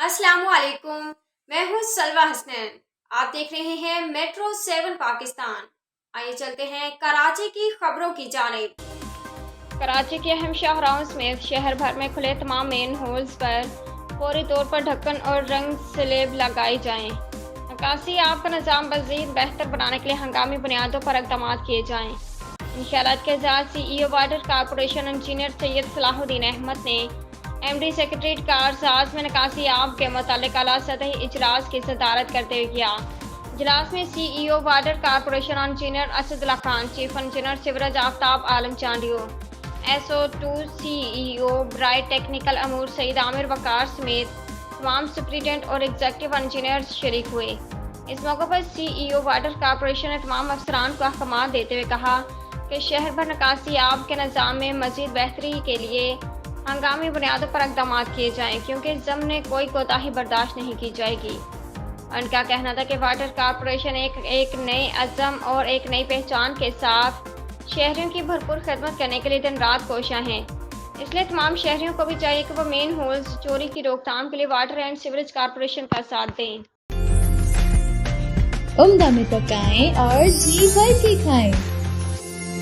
अस्सलाम वालेकुम। मैं हूं सलवा हसनैन। आप देख रहे हैं मेट्रो 7 पाकिस्तान। आइए चलते हैं कराची की खबरों की जानिब। कराची के अहम शाहराहों समेत शहर भर में खुले तमाम मेन होल्स पर फौरी तौर पर ढक्कन और रंग स्लेब लगाई जाएं। निकासी आब का निज़ाम मज़ीद बेहतर बनाने के लिए हंगामी बुनियादों पर इक़दाम किए जाएं। इंशाअल्लाह के साथ CEO water corporation engineer Syed Salahuddin Ahmed ने MD सेक्रेटरीट कारसाज में निकासी आब के मुतालिक आला सतही इजलास की सदारत करते हुए किया। इजलास में CEO water corporation engineer Asadullah Khan, chief engineer sewerage Aftab Alam Chandio, SO2 CEO bright technical अमूर सईद आमिर वकार समेत तमाम सुप्रीटेंडेंट और एग्जीक्यूटिव इंजीनियर शरीक हुए। इस मौके पर CEO वाटर कॉरपोरेशन ने तमाम अफसरान को अहकाम देते हुए कहा कि शहर भर निकासी आब के निज़ाम में मज़ीद बेहतरी के लिए हंगामी बुनियादों पर इक़दाम किए जाएँ, क्योंकि ज़म में कोई कोताही बर्दाश्त नहीं की जाएगी। उनका कहना था कि वाटर कॉरपोरेशन एक नए अज़्म और एक नई पहचान के साथ शहरियों की भरपूर खिदमत करने के लिए दिन रात कोशां हैं। इसलिए तमाम शहरियों को भी चाहिए कि वो मेन होल्स चोरी की रोकथाम के लिए वाटर एंड सीवरेज कॉरपोरेशन का साथ दें। उम्दा में पकाएं और जी भर के खाएं।